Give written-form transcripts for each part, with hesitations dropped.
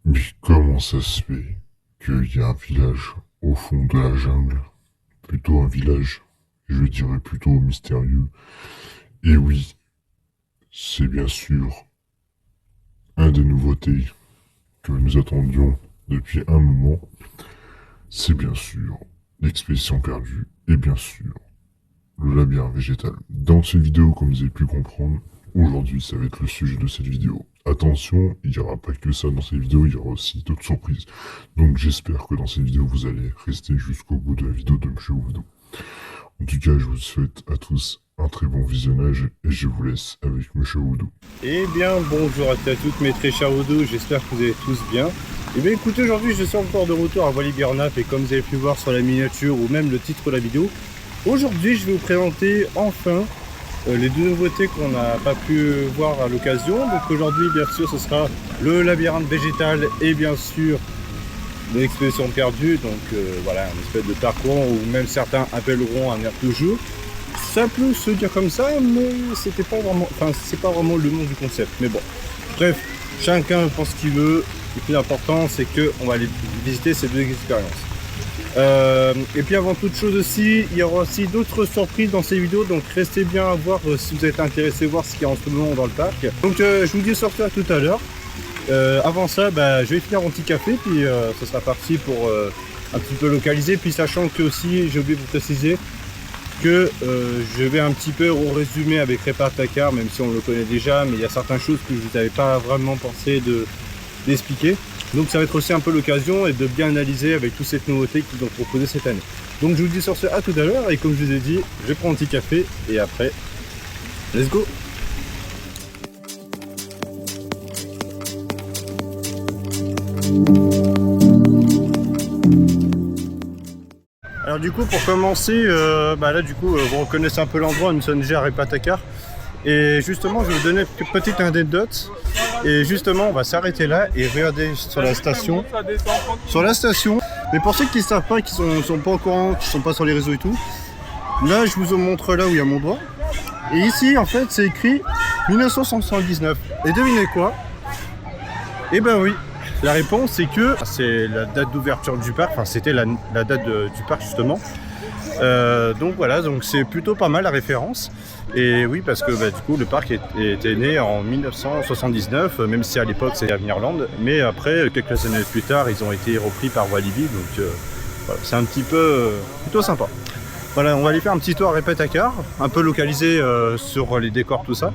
Mais comment ça se fait qu'il y a un village au fond de la jungle? Plutôt un village, je dirais plutôt mystérieux. Et oui, c'est bien sûr un des nouveautés que nous attendions depuis un moment. C'est bien sûr l'expédition perdue et bien sûr le labyrinthe végétal. Dans cette vidéo, comme vous avez pu comprendre, aujourd'hui ça va être le sujet de cette vidéo. Attention, il n'y aura pas que ça dans cette vidéo, il y aura aussi d'autres surprises. Donc j'espère que dans cette vidéo, vous allez rester jusqu'au bout de la vidéo de Monsieur Woodou. En tout cas, je vous souhaite à tous un très bon visionnage et je vous laisse avec Monsieur Woodou. Eh bien, bonjour à toutes mes très chers Woodou, j'espère que vous allez tous bien. Eh bien écoutez, aujourd'hui je suis encore de retour à Wallis-Burnap et comme vous avez pu voir sur la miniature ou même le titre de la vidéo, aujourd'hui je vais vous présenter enfin les deux nouveautés qu'on n'a pas pu voir à l'occasion. Donc aujourd'hui bien sûr ce sera le labyrinthe végétal et bien sûr l'expédition perdue. Donc voilà, un espèce de parcours ou même certains appelleront un air de jeu. Ça peut se dire comme ça, mais c'était pas vraiment, enfin c'est pas vraiment le nom du concept. Mais bon, bref, chacun pense ce qu'il veut. Le plus important, c'est que on va aller visiter ces deux expériences. Et puis avant toute chose aussi, il y aura aussi d'autres surprises dans ces vidéos, donc restez bien à voir si vous êtes intéressé à voir ce qu'il y a en ce moment dans le parc. Donc je vous dis sortir tout à l'heure. Avant ça, je vais finir mon petit café, puis ça sera parti pour un petit peu localiser. Puis sachant que aussi, j'ai oublié de vous préciser que je vais un petit peu résumer avec Repatacar, même si on le connaît déjà, mais il y a certaines choses que je vous avais pas vraiment pensé d'expliquer. Donc ça va être aussi un peu l'occasion et de bien analyser avec toutes ces nouveautés qu'ils ont proposées cette année. Donc je vous dis sur ce à tout à l'heure et comme je vous ai dit, je prends un petit café et après, let's go! Alors du coup pour commencer, là du coup vous reconnaissez un peu l'endroit, nous sommes déjà à Repatacar. Et justement je vais vous donner une petite anecdote. Et justement on va s'arrêter là et regarder sur la station. Mais pour ceux qui ne savent pas, qui sont pas au courant, qui sont pas sur les réseaux et tout, là je vous montre là où il y a mon doigt. Et ici en fait c'est écrit 1979. Et devinez quoi? Eh ben oui, la réponse c'est que c'est la date d'ouverture du parc, enfin c'était la date du parc justement. Donc voilà, donc c'est plutôt pas mal la référence. Et oui, parce que du coup le parc était né en 1979, même si à l'époque c'était Avenirland, mais après quelques années plus tard ils ont été repris par Walibi, donc voilà, c'est un petit peu plutôt sympa. Voilà, on va aller faire un petit tour à Repatacar, un peu localisé sur les décors, tout ça.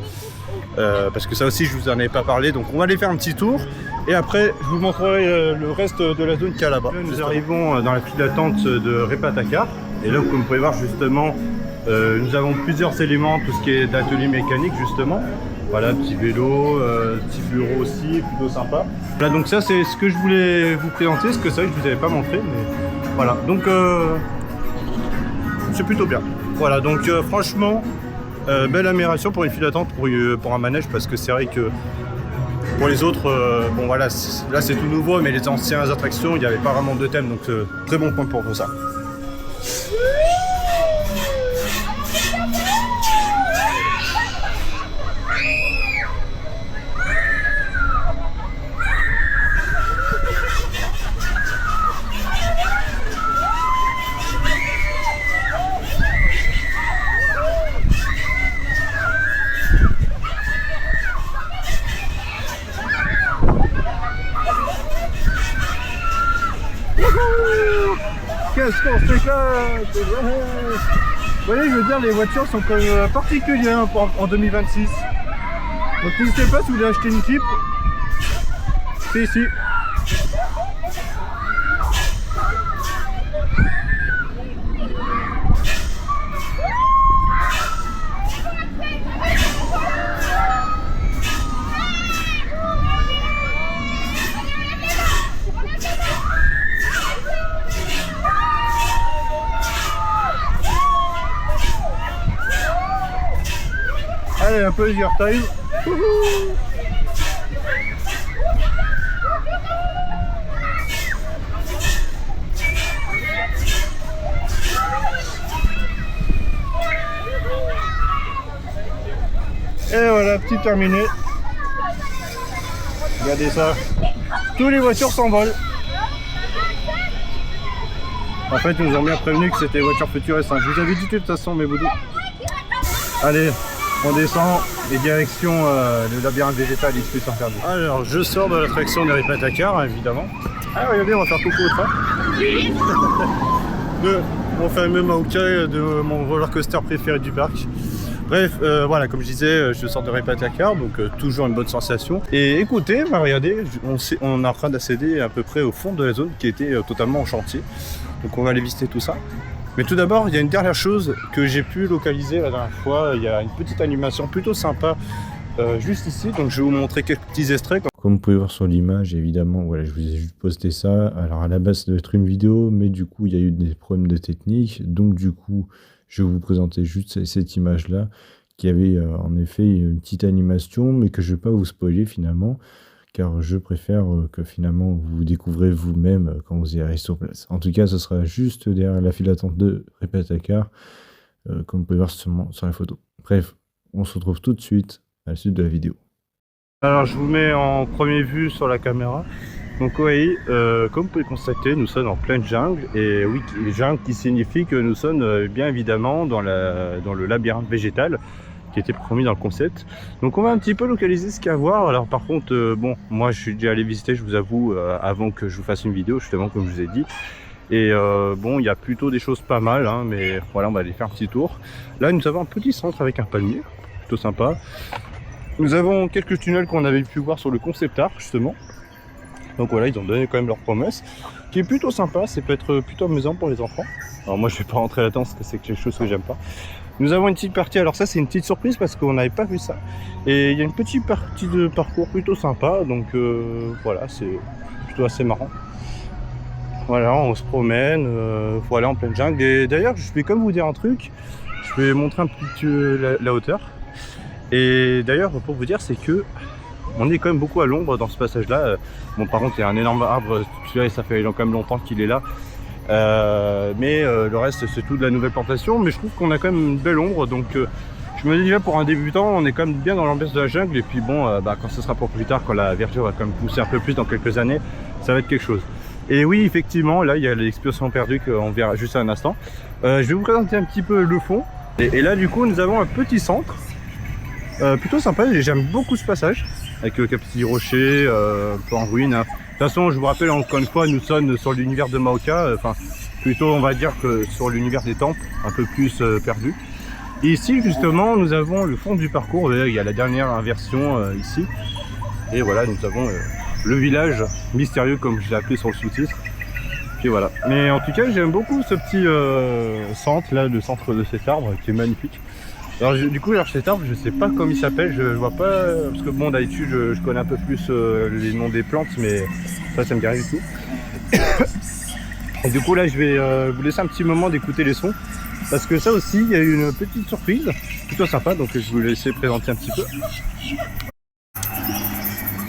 Parce que ça aussi je vous en avais pas parlé, donc on va aller faire un petit tour et après je vous montrerai le reste de la zone qu'il y a là-bas. Nous arrivons dans la file d'attente de Repatacar et là comme vous pouvez voir justement nous avons plusieurs éléments, tout ce qui est d'atelier mécanique justement. Voilà, petit vélo, petit bureau aussi, plutôt sympa. Voilà, donc ça c'est ce que je voulais vous présenter, ce que ça je vous avais pas montré, mais voilà, donc c'est plutôt bien. Voilà, donc franchement belle amélioration pour une file d'attente pour un manège, parce que c'est vrai que pour les autres, bon voilà, là c'est tout nouveau, mais les anciennes attractions il n'y avait pas vraiment de thème, donc très bon point pour ça. Qu'est-ce qu'on s'éclate! Vous voyez, je veux dire, les voitures sont quand même particulières en 2026. Donc n'hésitez pas si vous voulez acheter une Jeep. C'est ici. Allez, un peu leisure time. Et voilà, petit terminé. Regardez ça. Toutes les voitures s'envolent. En fait, ils nous ont bien prévenu que c'était voiture futuriste. Je vous avais dit de toute façon, mes boudous. Allez, on descend et direction le labyrinthe végétal XP sans perdu. Alors, je sors de l'attraction de Ripatacar, évidemment. Ah, regardez, on va faire coucou au train. De mon fameux Maoka, de mon roller coaster préféré du parc. Bref, voilà, comme je disais, je sors de Ripatacar, donc toujours une bonne sensation. Et écoutez, bah, regardez, on est en train d'accéder à peu près au fond de la zone qui était totalement en chantier. Donc on va aller visiter tout ça. Mais tout d'abord, il y a une dernière chose que j'ai pu localiser la dernière fois. Il y a une petite animation plutôt sympa juste ici. Donc je vais vous montrer quelques petits extraits. Comme vous pouvez voir sur l'image, évidemment, voilà, je vous ai juste posté ça. Alors à la base, ça devait être une vidéo, mais du coup, il y a eu des problèmes de technique. Donc du coup, je vais vous présenter juste cette image-là, qui avait en effet une petite animation, mais que je ne vais pas vous spoiler finalement, car je préfère que finalement vous découvrez vous-même quand vous irez sur place. En tout cas, ce sera juste derrière la file d'attente de Ripatacar, comme vous pouvez voir sur la photo. Bref, on se retrouve tout de suite à la suite de la vidéo. Alors, je vous mets en première vue sur la caméra. Donc oui, comme vous pouvez constater, nous sommes en pleine jungle. Et oui, jungle qui signifie que nous sommes bien évidemment dans le labyrinthe végétal qui était promis dans le concept. Donc on va un petit peu localiser ce qu'il y a à voir. Alors par contre, bon, moi je suis déjà allé visiter, je vous avoue, avant que je vous fasse une vidéo, justement comme je vous ai dit. Et bon, il y a plutôt des choses pas mal, hein, mais voilà, on va aller faire un petit tour. Là, nous avons un petit centre avec un palmier, plutôt sympa. Nous avons quelques tunnels qu'on avait pu voir sur le concept art, justement. Donc voilà, ils ont donné quand même leur promesse, qui est plutôt sympa, ça peut être plutôt amusant pour les enfants. Alors moi, je vais pas rentrer là-dedans parce que c'est quelque chose que j'aime pas. Nous avons une petite partie, alors ça c'est une petite surprise parce qu'on n'avait pas vu ça. Et il y a une petite partie de parcours plutôt sympa, donc voilà, c'est plutôt assez marrant. Voilà, on se promène, voilà, en pleine jungle. Et d'ailleurs, je vais comme vous dire un truc, je vais montrer un petit peu la hauteur. Et d'ailleurs, pour vous dire, c'est que on est quand même beaucoup à l'ombre dans ce passage-là. Bon, par contre, il y a un énorme arbre, celui-là, ça fait quand même longtemps qu'il est là. Mais le reste c'est tout de la nouvelle plantation, mais je trouve qu'on a quand même une belle ombre, donc je me dis déjà pour un débutant on est quand même bien dans l'ambiance de la jungle. Et puis bon, quand ce sera pour plus tard, quand la verdure va quand même pousser un peu plus dans quelques années, ça va être quelque chose. Et oui, effectivement, là il y a l'explosion perdue qu'on verra juste à un instant. Je vais vous présenter un petit peu le fond, et là du coup nous avons un petit centre plutôt sympa, et j'aime beaucoup ce passage avec quelques petits rochers un peu en ruine, hein. De toute façon, je vous rappelle encore une fois, nous sommes sur l'univers de Maoka, enfin plutôt on va dire que sur l'univers des temples, un peu plus perdu. Et ici justement, nous avons le fond du parcours, il y a la dernière inversion ici. Et voilà, nous avons le village mystérieux comme je l'ai appelé sur le sous-titre. Puis voilà. Mais en tout cas, j'aime beaucoup ce petit centre là, le centre de cet arbre qui est magnifique. Alors du coup, alors cet arbre, je sais pas comment il s'appelle, je vois pas, parce que bon, d'habitude je connais un peu plus les noms des plantes, mais ça me dit rien du tout. Et du coup là, je vais vous laisser un petit moment d'écouter les sons, parce que ça aussi, il y a une petite surprise, plutôt sympa, donc je vais vous laisser présenter un petit peu.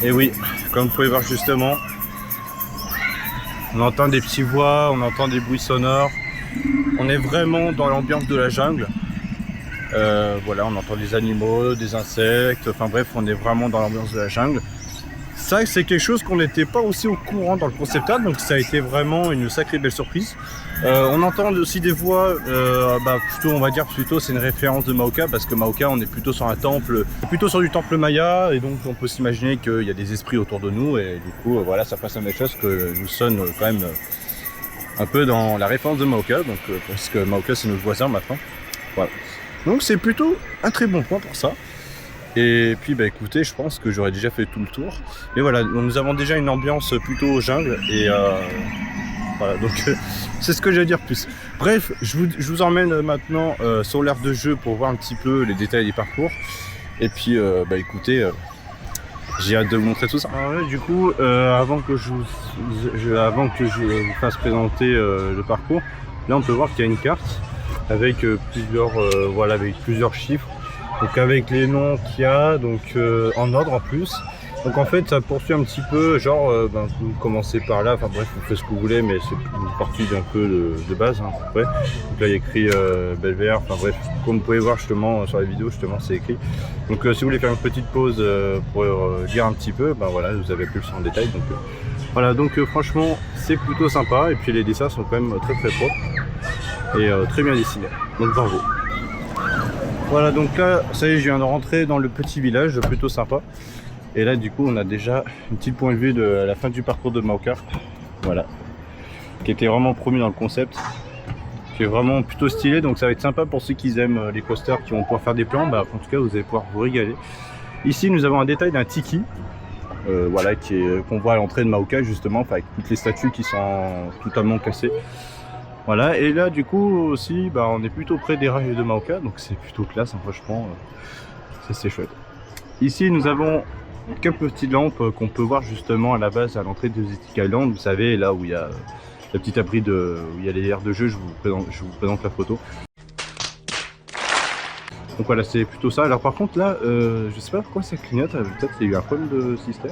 Et oui, comme vous pouvez voir justement, on entend des petits voix, on entend des bruits sonores, on est vraiment dans l'ambiance de la jungle. Voilà, on entend des animaux, des insectes, enfin bref, on est vraiment dans l'ambiance de la jungle. Ça, c'est quelque chose qu'on n'était pas aussi au courant dans le concept art, donc ça a été vraiment une sacrée belle surprise. On entend aussi des voix, plutôt, on va dire plutôt c'est une référence de Maoka, parce que Maoka, on est plutôt sur un temple, plutôt sur du temple maya, et donc on peut s'imaginer qu'il y a des esprits autour de nous, et du coup, voilà, ça passe à la chose que nous sommes quand même un peu dans la référence de Maoka, donc parce que Maoka c'est notre voisin maintenant. Voilà. Donc c'est plutôt un très bon point pour ça. Et puis bah écoutez, je pense que j'aurais déjà fait tout le tour. Et voilà, nous avons déjà une ambiance plutôt jungle. Et voilà, donc c'est ce que j'ai à dire plus. Bref, je vous emmène maintenant sur l'aire de jeu pour voir un petit peu les détails du parcours. Et puis bah écoutez, j'ai hâte de vous montrer tout ça. Alors là, du coup, avant que je vous fasse présenter le parcours, là on peut voir qu'il y a une carte avec plusieurs chiffres, donc avec les noms qu'il y a, donc en ordre en plus. Donc en fait ça poursuit un petit peu, genre vous commencez par là, enfin bref, vous faites ce que vous voulez, mais c'est une partie d'un peu de base, hein, à peu près. Donc là il y a écrit Belvédère, enfin bref, comme vous pouvez voir justement sur la vidéo, justement c'est écrit. Donc si vous voulez faire une petite pause pour lire un petit peu, voilà, vous avez plus en détail. Donc Voilà, donc franchement c'est plutôt sympa, et puis les dessins sont quand même très propres et très bien dessinés, donc bravo. Voilà, donc là ça y est, je viens de rentrer dans le petit village plutôt sympa, et là du coup on a déjà une petite point de vue de la fin du parcours de Mauka, voilà, qui était vraiment promu dans le concept, qui est vraiment plutôt stylé, donc ça va être sympa pour ceux qui aiment les coasters, qui vont pouvoir faire des plans. Bah, en tout cas vous allez pouvoir vous régaler. Ici nous avons un détail d'un tiki, voilà, qu'on voit à l'entrée de Mauka justement, avec toutes les statues qui sont totalement cassées. Voilà, et là du coup aussi bah, on est plutôt près des rails de Mauka, donc c'est plutôt classe, hein, franchement, ça c'est chouette. Ici nous avons quelques petites lampes qu'on peut voir justement à la base à l'entrée de Zik Island, vous savez, là où il y a le petit abri où il y a les aires de jeu. Je vous présente la photo. Donc voilà, c'est plutôt ça. Alors par contre là, je sais pas pourquoi ça clignote, peut-être qu'il y a eu un problème de système.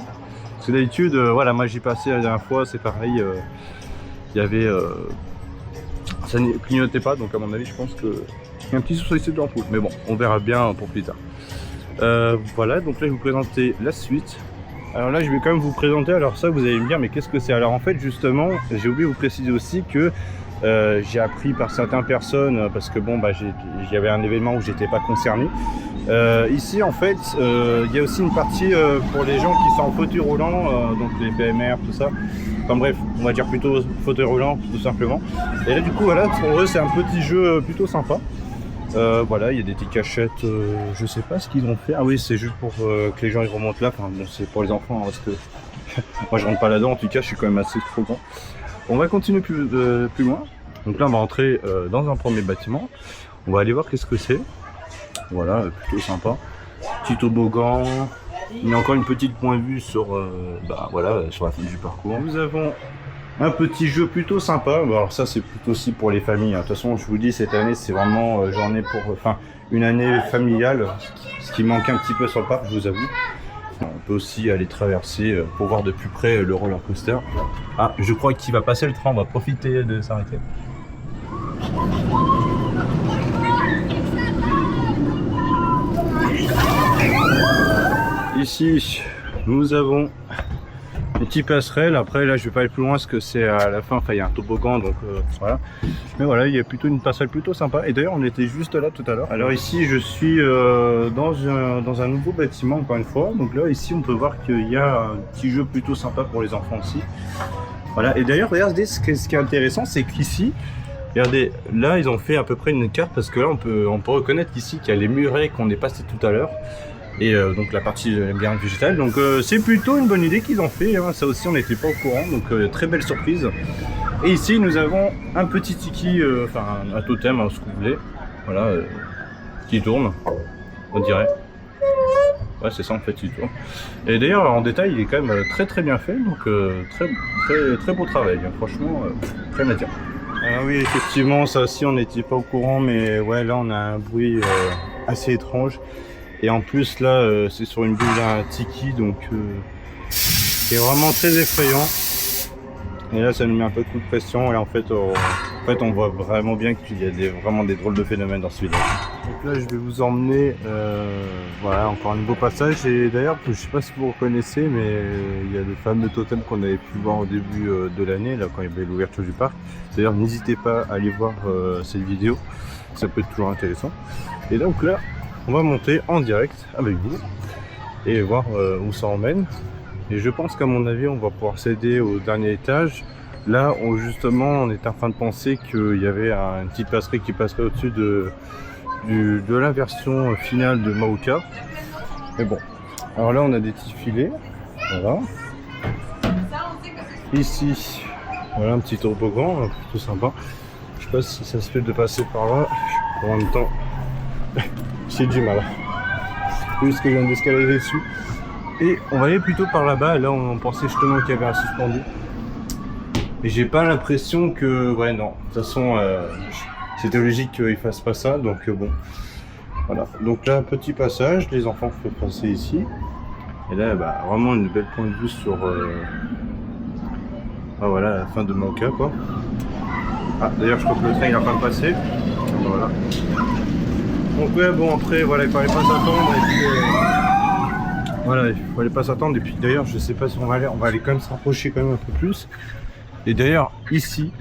Parce que d'habitude, voilà, moi j'y passé la dernière fois, c'est pareil, il y avait... ça ne clignotait pas, donc à mon avis je pense qu'il y a un petit souci de l'ampoule. Mais bon, on verra bien pour plus tard. Voilà, donc là je vais vous présenter la suite. Alors là je vais quand même vous présenter, alors ça vous allez me dire mais qu'est-ce que c'est? Alors en fait justement, j'ai oublié de vous préciser aussi que j'ai appris par certaines personnes, parce que bon bah il y avait un événement où j'étais pas concerné. Ici en fait il y a aussi une partie pour les gens qui sont en fauteuil roulant, donc les PMR, tout ça. Enfin bref, on va dire plutôt fauteuil roulant tout simplement. Et là du coup voilà, pour eux c'est un petit jeu plutôt sympa. Voilà, il y a des petites cachettes, je sais pas ce qu'ils ont fait. Ah oui, c'est juste pour que les gens ils remontent là. Enfin bon, c'est pour les enfants, hein, parce que moi je rentre pas là-dedans. En tout cas, je suis quand même assez trop grand. On va continuer plus loin. Donc là, on va rentrer dans un premier bâtiment. On va aller voir qu'est-ce que c'est. Voilà, plutôt sympa. Petit toboggan. Il y a encore une petite point de vue sur, bah, voilà, sur la fin du parcours. Nous avons un petit jeu plutôt sympa. Bon, alors ça c'est plutôt aussi pour les familles, hein. De toute façon je vous dis, cette année c'est vraiment journée pour, enfin une année familiale, ce qui manque un petit peu sur le parc, je vous avoue. On peut aussi aller traverser pour voir de plus près le roller coaster. Ah, je crois qu'il va passer le train, on va profiter de s'arrêter. Ici nous avons une petite passerelle. Après là je vais pas aller plus loin parce que c'est à la fin, enfin il y a un toboggan, donc voilà. Mais voilà, il y a plutôt une passerelle plutôt sympa, et d'ailleurs on était juste là tout à l'heure. Alors ici je suis dans un nouveau bâtiment encore une fois. Donc là ici on peut voir qu'il y a un petit jeu plutôt sympa pour les enfants aussi. Voilà, et d'ailleurs regardez, ce qui est intéressant c'est qu'ici, regardez, là ils ont fait à peu près une carte, parce que là on peut reconnaître ici qu'il y a les murets qu'on est passé tout à l'heure. Et donc la partie bien végétale, donc c'est plutôt une bonne idée qu'ils ont fait, hein. Ça aussi on n'était pas au courant, donc très belle surprise. Et ici nous avons un petit tiki, enfin un totem, hein, ce que vous voulez, voilà, qui tourne, on dirait. Ouais, c'est ça en fait, il tourne. Et d'ailleurs en détail il est quand même très bien fait, donc très beau travail, hein. Franchement, rien à dire. Ah oui, effectivement, ça aussi on n'était pas au courant, mais ouais, là on a un bruit assez étrange. Et en plus là c'est sur une bulle d'un tiki, donc c'est vraiment très effrayant. Et là ça nous met un peu de coup de pression, et en fait on voit vraiment bien qu'il y a vraiment des drôles de phénomènes dans ce village. Donc là je vais vous emmener, voilà, encore un nouveau passage. Et d'ailleurs je sais pas si vous reconnaissez, mais il y a le fameux totem qu'on avait pu voir au début de l'année, là quand il y avait l'ouverture du parc. D'ailleurs n'hésitez pas à aller voir cette vidéo, ça peut être toujours intéressant. Et donc là on va monter en direct avec vous et voir où ça emmène. Et je pense qu'à mon avis on va pouvoir accéder au dernier étage. Là justement on est en train de penser qu'il y avait une petite passerelle qui passerait au-dessus de la version finale de Mauka. Mais bon, alors là on a des petits filets, voilà. Ici, voilà un petit toboggan, plutôt sympa. Je sais pas si ça se fait de passer par là, en même temps j'ai du mal, puisque je viens d'escalader dessus. Et on va aller plutôt par là-bas. Là on pensait justement qu'il y avait un suspendu, et j'ai pas l'impression que, ouais non, de toute façon c'était logique qu'ils fassent pas ça, donc bon voilà. Donc là petit passage, les enfants peuvent passer ici, et là bah, vraiment une belle point de vue sur ah, voilà, la fin de Mauka quoi. Ah d'ailleurs je crois que le train il a pas passé, voilà. Donc ouais, bon après voilà, il fallait pas s'attendre, Voilà, il fallait pas s'attendre. Et puis d'ailleurs, je sais pas si on va aller quand même se rapprocher quand même un peu plus. Et d'ailleurs, ici,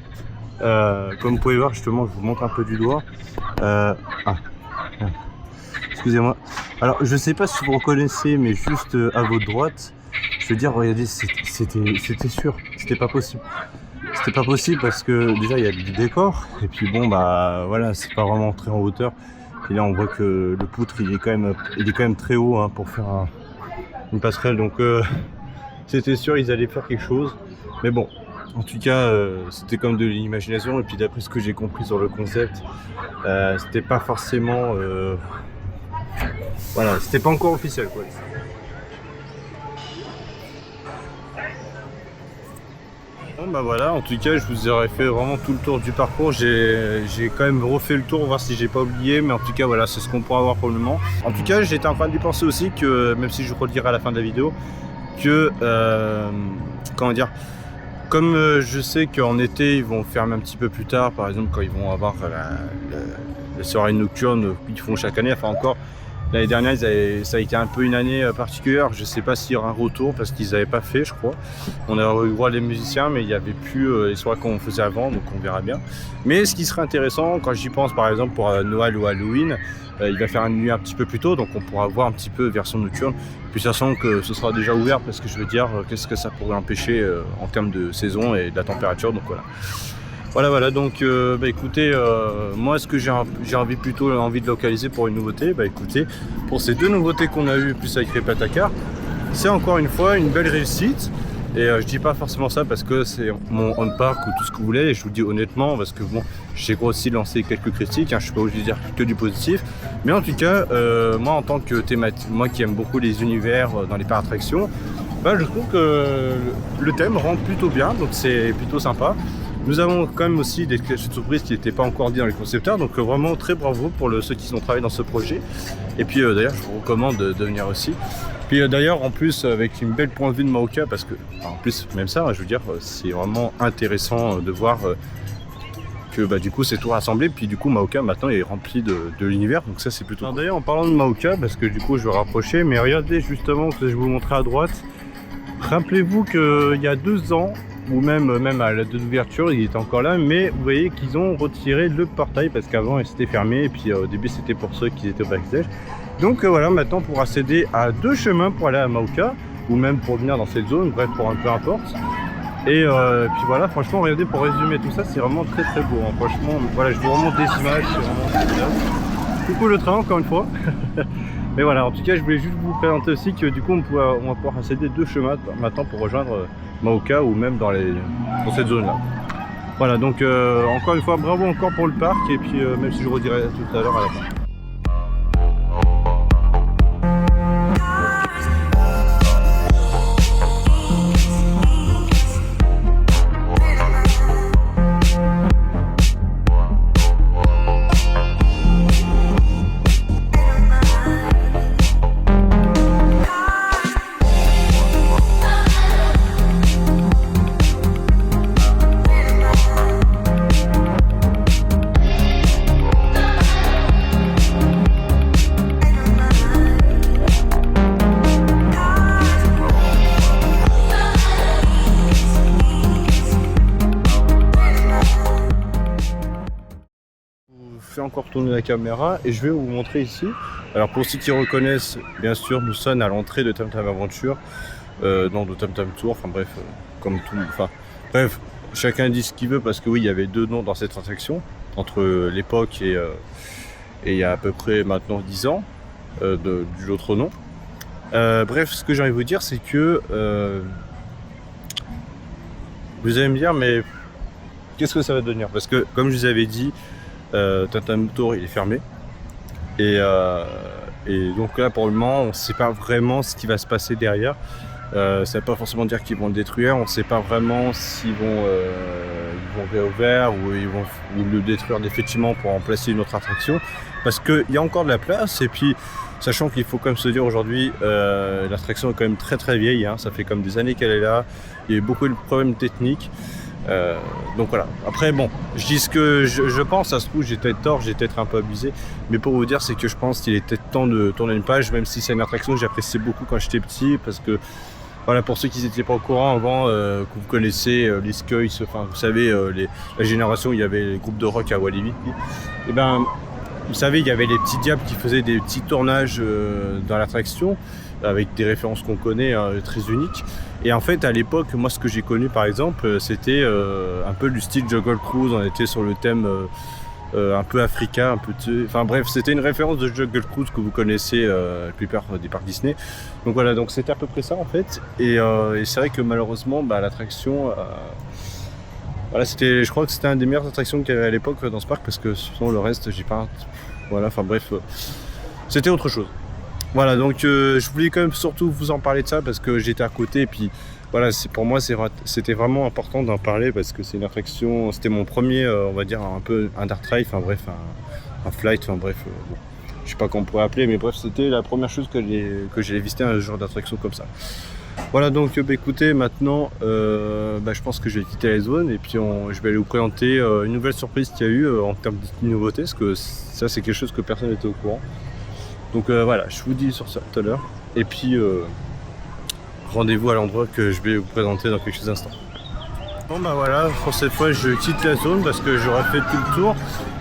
comme vous pouvez voir, justement, je vous montre un peu du doigt. Excusez-moi. Alors, je sais pas si vous reconnaissez, mais juste à votre droite, je veux dire, regardez, c'était sûr, c'était pas possible. C'était pas possible parce que déjà, il y a du décor. Et puis bon, bah voilà, c'est pas vraiment très en hauteur. Et là, on voit que le poutre, il est quand même très haut hein, pour faire une passerelle. Donc, c'était sûr, ils allaient faire quelque chose. Mais bon. En tout cas, c'était comme de l'imagination et puis d'après ce que j'ai compris sur le concept, c'était pas forcément, voilà, c'était pas encore officiel quoi. Bon bah voilà, en tout cas, je vous aurais fait vraiment tout le tour du parcours. J'ai quand même refait le tour, voir si j'ai pas oublié, mais en tout cas voilà, c'est ce qu'on pourra avoir pour le moment. En tout cas, j'étais en train d'y penser aussi que, même si je redirai à la fin de la vidéo, que comment dire. Comme je sais qu'en été ils vont fermer un petit peu plus tard, par exemple quand ils vont avoir la soirée nocturne qu'ils font chaque année, enfin encore l'année dernière ça a été un peu une année particulière, je sais pas s'il y aura un retour parce qu'ils n'avaient pas fait je crois. On a eu droit les musiciens mais il n'y avait plus les soirées qu'on faisait avant donc on verra bien. Mais ce qui serait intéressant quand j'y pense par exemple pour Noël ou Halloween, il va faire une nuit un petit peu plus tôt donc on pourra voir un petit peu version nocturne. Puis sachant que ce sera déjà ouvert parce que je veux dire qu'est-ce que ça pourrait empêcher en termes de saison et de la température donc voilà donc bah écoutez moi ce que j'ai plutôt envie de localiser pour une nouveauté, bah écoutez pour ces deux nouveautés qu'on a eues plus avec Repataka, c'est encore une fois une belle réussite. Et je dis pas forcément ça parce que c'est mon home park ou tout ce que vous voulez, et je vous dis honnêtement parce que bon, j'ai aussi lancé quelques critiques, hein, je suis pas obligé de dire que du positif, mais en tout cas, moi en tant que thématique, moi qui aime beaucoup les univers dans les parcs d'attractions, bah, je trouve que le thème rend plutôt bien, donc c'est plutôt sympa. Nous avons quand même aussi des surprises qui n'étaient pas encore dites dans les concepteurs, donc vraiment très bravo pour ceux qui ont travaillé dans ce projet. Et puis d'ailleurs, je vous recommande de venir aussi. Puis d'ailleurs, en plus, avec une belle point de vue de Maoka, parce que, en plus, même ça, je veux dire, c'est vraiment intéressant de voir que bah, du coup, c'est tout rassemblé. Puis du coup, Maoka maintenant est rempli de l'univers, donc ça, c'est plutôt. D'ailleurs, en parlant de Maoka, parce que du coup, je vais rapprocher, mais regardez justement ce que je vais vous montrer à droite. Rappelez-vous qu'il y a 2 ans, ou même à la date d'ouverture, il était encore là, mais vous voyez qu'ils ont retiré le portail parce qu'avant, il s'était fermé, et puis au début, c'était pour ceux qui étaient au backstage. Donc voilà, maintenant on pourra accéder à 2 chemins pour aller à Maoka, ou même pour venir dans cette zone, bref, pour un peu importe. Et puis voilà, franchement, regardez, pour résumer tout ça, c'est vraiment très très beau. Hein. Franchement, voilà, je vous remonte des images, c'est vraiment génial. Coucou le train, encore une fois. Mais voilà, en tout cas, je voulais juste vous présenter aussi que du coup, on va pouvoir accéder 2 chemins maintenant pour rejoindre Maoka ou même dans cette zone-là. Voilà, donc encore une fois, bravo encore pour le parc, et puis même si je redirai tout à l'heure à la fin. Encore tourner la caméra et je vais vous montrer ici. Alors pour ceux qui reconnaissent, bien sûr, nous sommes à l'entrée de Tam Tam Aventure, non de Tam Tam Tour, enfin bref, comme tout, enfin bref, chacun dit ce qu'il veut parce que oui, il y avait 2 noms dans cette attraction entre l'époque et il y a à peu près maintenant 10 ans du l'autre nom. Bref, ce que j'ai envie de vous dire, c'est que vous allez me dire, mais qu'est-ce que ça va devenir? Parce que comme je vous avais dit, Tam Tam Tour il est fermé et donc là pour le moment on ne sait pas vraiment ce qui va se passer derrière. Ça ne veut pas forcément dire qu'ils vont le détruire, on ne sait pas vraiment s'ils vont réouvrir ou le détruire définitivement pour remplacer une autre attraction parce qu'il y a encore de la place. Et puis sachant qu'il faut quand même se dire aujourd'hui l'attraction est quand même très très vieille, hein, ça fait comme des années qu'elle est là, il y a eu beaucoup de problèmes techniques. Donc voilà, après bon, je dis ce que je pense, ça se trouve j'ai peut-être tort, j'ai peut-être un peu abusé, mais pour vous dire c'est que je pense qu'il est peut-être temps de tourner une page, même si c'est une attraction que j'appréciais beaucoup quand j'étais petit, parce que voilà, pour ceux qui n'étaient pas au courant avant, que vous connaissez les Skuys, enfin vous savez la génération où il y avait les groupes de rock à Walibi, et ben vous savez il y avait les petits diables qui faisaient des petits tournages dans l'attraction, avec des références qu'on connaît très uniques. Et en fait à l'époque, moi ce que j'ai connu par exemple, c'était un peu du style Jungle Cruise, on était sur le thème un peu africain, un peu enfin bref, c'était une référence de Jungle Cruise que vous connaissez la plupart des parcs Disney. Donc voilà, donc c'était à peu près ça en fait. Et c'est vrai que malheureusement l'attraction, voilà, je crois que c'était une des meilleures attractions qu'il y avait à l'époque dans ce parc, parce que sinon le reste j'ai pas, voilà, enfin bref, c'était autre chose. Voilà, donc je voulais quand même surtout vous en parler de ça parce que j'étais à côté, et puis voilà, pour moi c'était vraiment important d'en parler parce que c'est une attraction, c'était mon premier, on va dire un peu un dark ride, enfin bref, un flight, enfin bref, bon, je sais pas comment on pourrait appeler, mais bref, c'était la première chose que j'ai visité un genre d'attraction comme ça. Voilà, donc écoutez, maintenant je pense que je vais quitter la zone, et puis je vais aller vous présenter une nouvelle surprise qu'il y a eu en termes de nouveautés, parce que ça c'est quelque chose que personne n'était au courant. Donc voilà, je vous dis sur ça tout à l'heure. Et puis rendez-vous à l'endroit que je vais vous présenter dans quelques instants. Bon voilà, pour cette fois je quitte la zone parce que j'aurais fait tout le tour.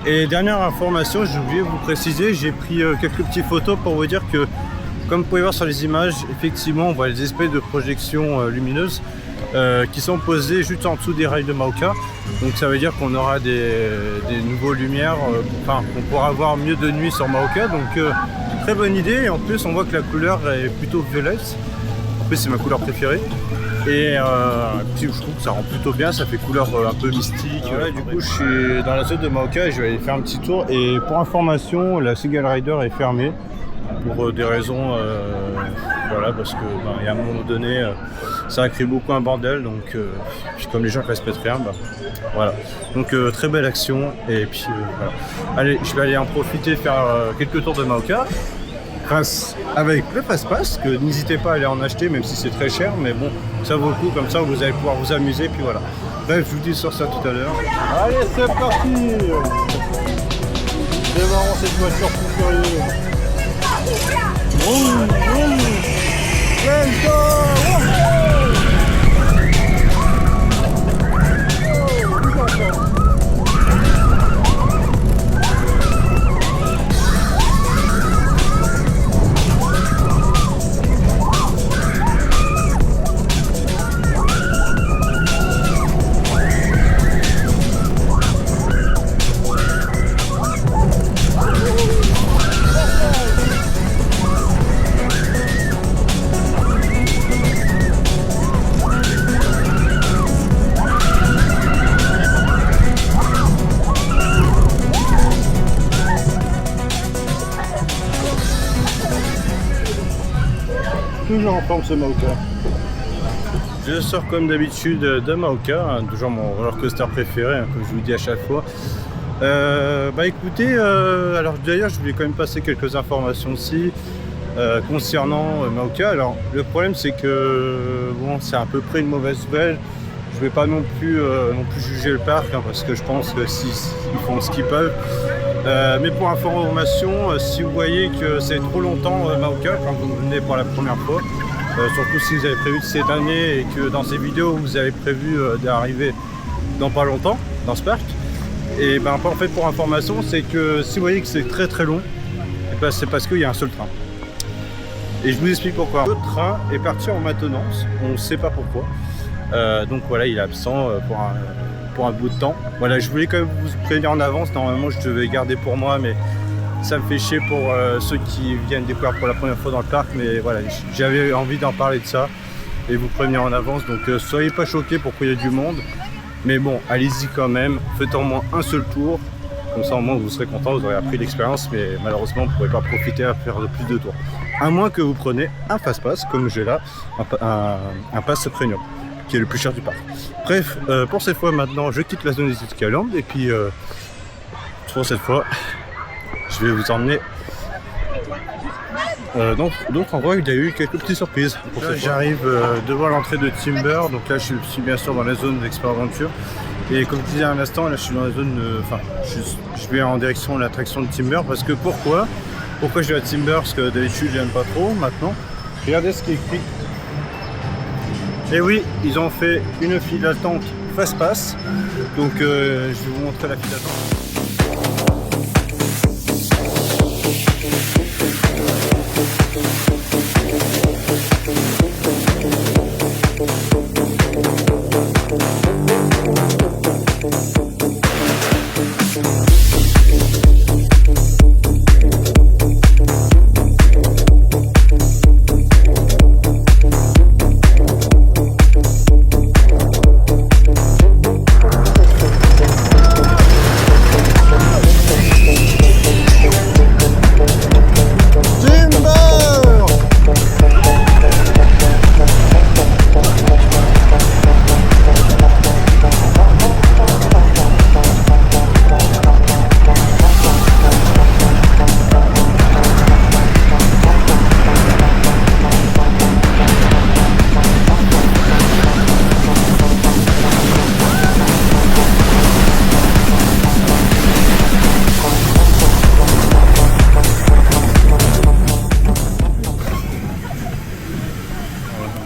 Et dernière information, j'ai oublié de vous préciser, j'ai pris quelques petites photos pour vous dire que, comme vous pouvez voir sur les images, effectivement on voit les espèces de projections lumineuses qui sont posées juste en dessous des rails de Maoka. Donc ça veut dire qu'on aura des nouvelles lumières, enfin on pourra voir mieux de nuit sur Maoka. Donc très bonne idée, et en plus on voit que la couleur est plutôt violette. En plus c'est ma couleur préférée. Et puis je trouve que ça rend plutôt bien, ça fait couleur un peu mystique. Voilà, du coup je suis dans la zone de Maoka et je vais aller faire un petit tour. Et pour information, la Single Rider est fermée pour des raisons, voilà, parce que y a un moment donné ça a créé beaucoup un bordel, donc puis comme les gens ne respectent rien, voilà. Donc très belle action, et puis voilà. Allez, je vais aller en profiter, faire quelques tours de Maoka grâce avec le Fast-Pass, que n'hésitez pas à aller en acheter, même si c'est très cher, mais bon, ça vaut le coup, comme ça vous allez pouvoir vous amuser, puis voilà. Bref, je vous dis sur ça tout à l'heure. Allez, c'est parti. C'est marrant cette voiture tout furieuse. Let's go. Toujours en forme ce Maoka. Je sors comme d'habitude de Maoka, toujours mon roller coaster préféré, comme je vous dis à chaque fois. Écoutez, alors d'ailleurs je voulais quand même passer quelques informations aussi concernant Maoka. Alors le problème c'est que bon, c'est à peu près une mauvaise nouvelle. Je vais pas non plus juger le parc, parce que je pense que ils font ce qu'ils peuvent. Mais pour information, si vous voyez que c'est trop longtemps Maoka quand vous venez pour la première fois, surtout si vous avez prévu cette année et que dans ces vidéos vous avez prévu d'arriver dans pas longtemps dans ce parc, et en fait pour information, c'est que si vous voyez que c'est très très long, c'est parce qu'il y a un seul train. Et je vous explique pourquoi. Le train est parti en maintenance, on ne sait pas pourquoi. Donc voilà, il est absent pour un bout de temps. Voilà, je voulais quand même vous prévenir en avance. Normalement je devais garder pour moi, mais ça me fait chier pour ceux qui viennent découvrir pour la première fois dans le parc. Mais voilà, j'avais envie d'en parler de ça et vous prévenir en avance. Donc soyez pas choqués pour qu'il y ait du monde, mais bon, allez-y quand même, faites au moins un seul tour, comme ça au moins vous serez content, vous aurez appris l'expérience. Mais malheureusement vous ne pourrez pas profiter à faire de plus de tours, à moins que vous preniez un fast-pass comme j'ai là, un pass premium qui est le plus cher du parc. Bref, pour cette fois maintenant, je quitte la zone des Escalandes, et puis pour cette fois, je vais vous emmener dans d'autres endroits, il y a eu quelques petites surprises. Là, j'arrive devant l'entrée de Timber, donc là je suis bien sûr dans la zone d'Explore-Aventure. Et comme je disais à l'instant, là je suis dans la zone, je vais en direction de l'attraction de Timber parce que pourquoi je vais à Timber? Parce que d'habitude j'aime pas trop, maintenant. Regardez ce qui est écrit. Et oui, ils ont fait une file d'attente fast-pass, donc je vais vous montrer la file d'attente.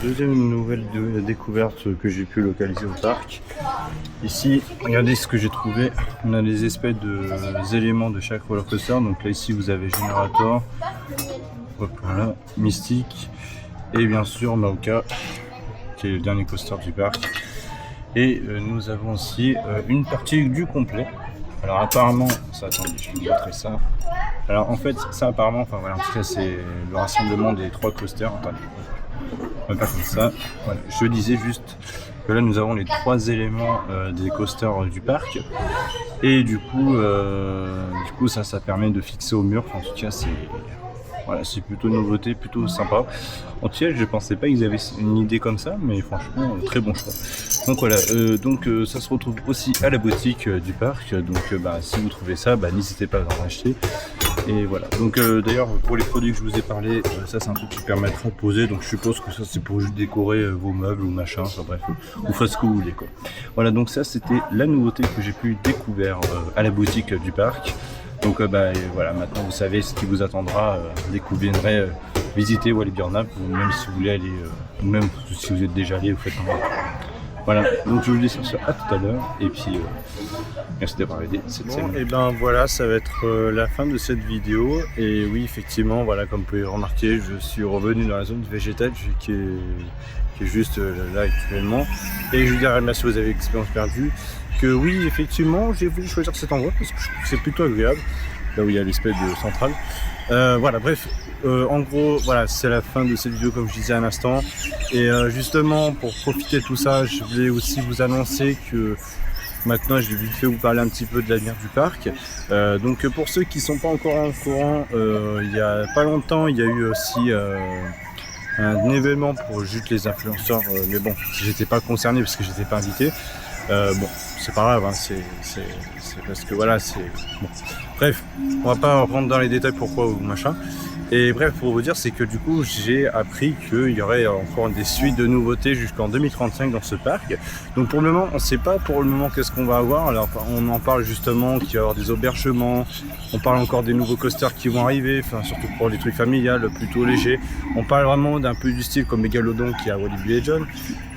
Deuxième nouvelle découverte que j'ai pu localiser au parc. Ici, regardez ce que j'ai trouvé. On a des espèces d'éléments de chaque roller coaster. Donc là ici vous avez Generator, voilà, Mystique et bien sûr Maoka, qui est le dernier coaster du parc. Et nous avons aussi une partie du complet. Alors apparemment, attendez, je vais vous montrer ça. Alors en fait, ça apparemment, enfin voilà, en tout cas c'est le rassemblement des 3 coasters. Attendez. Pas comme ça. Voilà. Je disais juste que là nous avons les 3 éléments des coasters du parc et du coup ça permet de fixer au mur. Enfin, en tout cas c'est plutôt une nouveauté, plutôt sympa. En tout cas je pensais pas qu'ils avaient une idée comme ça, mais franchement très bon choix. Donc voilà, ça se retrouve aussi à la boutique du parc. Donc si vous trouvez ça, n'hésitez pas à en acheter. Et voilà, donc d'ailleurs pour les produits que je vous ai parlé, ça c'est un truc qui permettra de poser, donc je suppose que ça c'est pour juste décorer vos meubles ou machin, enfin bref, vous faites ce que vous voulez quoi. Voilà, donc ça c'était la nouveauté que j'ai pu découvrir à la boutique du parc. Donc voilà, maintenant vous savez ce qui vous attendra dès que vous viendrez visiter Walibi en Naples, ou même si vous voulez aller, ou même si vous êtes déjà allé, vous faites un... Voilà, donc je vous dis sur ce, à tout à l'heure, et puis merci d'avoir aidé cette scène. Et voilà, ça va être la fin de cette vidéo, et oui effectivement, voilà, comme vous pouvez remarquer, je suis revenu dans la zone végétale qui est juste là actuellement, et je vous dirais merci, vous avez expérience perdue, que oui effectivement j'ai voulu choisir cet endroit parce que je trouve que c'est plutôt agréable, là où il y a l'espèce de centrale. Voilà, bref, en gros, voilà, c'est la fin de cette vidéo comme je disais à l'instant. Et justement, pour profiter de tout ça, je voulais aussi vous annoncer que maintenant, je vais vite fait vous parler un petit peu de l'avenir du parc. Donc pour ceux qui ne sont pas encore au courant, il n'y a pas longtemps, il y a eu aussi un événement pour juste les influenceurs. Mais bon, j'étais pas concerné parce que j'étais pas invité. Bon, c'est pas grave, hein, c'est parce que voilà, c'est... Bon. Bref, on va pas rentrer dans les détails pourquoi ou machin. Et bref, pour vous dire, c'est que du coup, j'ai appris qu'il y aurait encore des suites de nouveautés jusqu'en 2035 dans ce parc. Donc pour le moment, on ne sait pas pour le moment qu'est-ce qu'on va avoir. Alors on en parle justement qu'il va y avoir des aubergements. On parle encore des nouveaux coasters qui vont arriver, enfin surtout pour les trucs familiales, plutôt légers. On parle vraiment d'un peu du style comme Megalodon qui est à Walibi Legend.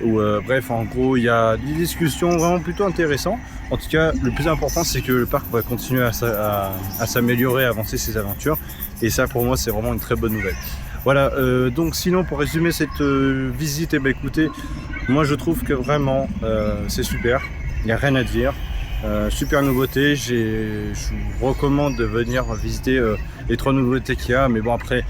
Ou bref, en gros, il y a des discussions vraiment plutôt intéressantes. En tout cas, le plus important, c'est que le parc va continuer à s'améliorer, à avancer ses aventures. Et ça, pour moi, c'est vraiment une très bonne nouvelle. Voilà, donc sinon, pour résumer cette visite, écoutez, moi, je trouve que vraiment, c'est super. Il n'y a rien à dire. Super nouveauté. Je vous recommande de venir visiter les 3 nouveautés qu'il y a. Mais bon, après,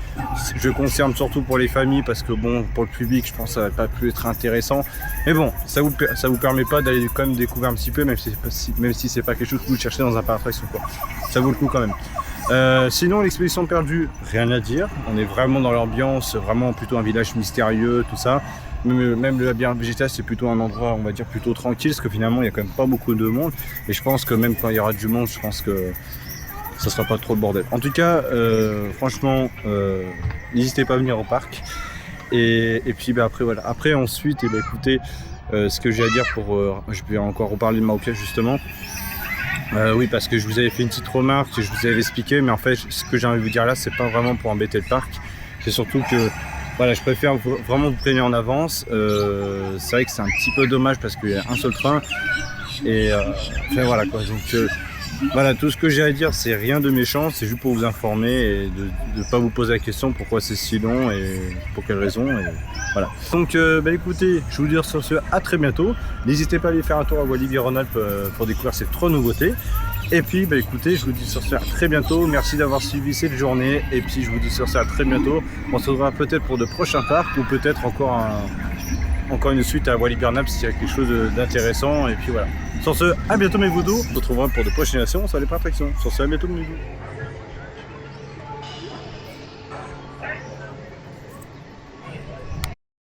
je concerne surtout pour les familles parce que bon, pour le public, je pense que ça va pas plus être intéressant. Mais bon, ça vous permet pas d'aller quand même découvrir un petit peu, même si c'est pas quelque chose que vous cherchez dans un parc d'attraction, quoi. Ça vaut le coup quand même. Sinon, l'expédition perdue, rien à dire. On est vraiment dans l'ambiance, vraiment plutôt un village mystérieux, tout ça. Même le labyrinthe végétal, c'est plutôt un endroit, on va dire, plutôt tranquille, parce que finalement, il n'y a quand même pas beaucoup de monde. Et je pense que même quand il y aura du monde, je pense que ça sera pas trop le bordel. En tout cas, franchement, n'hésitez pas à venir au parc. Et puis bah, après voilà. Après ensuite, bah, écoutez, ce que j'ai à dire je vais encore reparler de Marrakech justement. Oui, parce que je vous avais fait une petite remarque, je vous avais expliqué, mais en fait, ce que j'ai envie de vous dire là, c'est pas vraiment pour embêter le parc. C'est surtout que, voilà, je préfère vraiment vous prévenir en avance. C'est vrai que c'est un petit peu dommage parce qu'il y a un seul train. Et enfin voilà quoi. Donc voilà, tout ce que j'ai à dire, c'est rien de méchant, c'est juste pour vous informer et de ne pas vous poser la question pourquoi c'est si long et pour quelles raisons. Et voilà. Donc bah, écoutez, je vous dis sur ce à très bientôt. N'hésitez pas à aller faire un tour à Walibi-Rhône-Alpes pour découvrir ces 3 nouveautés. Et puis bah, écoutez, je vous dis sur ce à très bientôt. Merci d'avoir suivi cette journée. Et puis je vous dis sur ce à très bientôt. On se retrouvera peut-être pour de prochains parcs ou peut-être encore une suite à Walibi-Rhône-Alpes s'il y a quelque chose d'intéressant. Et puis voilà. Sur ce, à bientôt mes voodoo. On se retrouvera pour de prochaines actions sur les parcs d'attractions. Sur ce, à bientôt mes voodoo.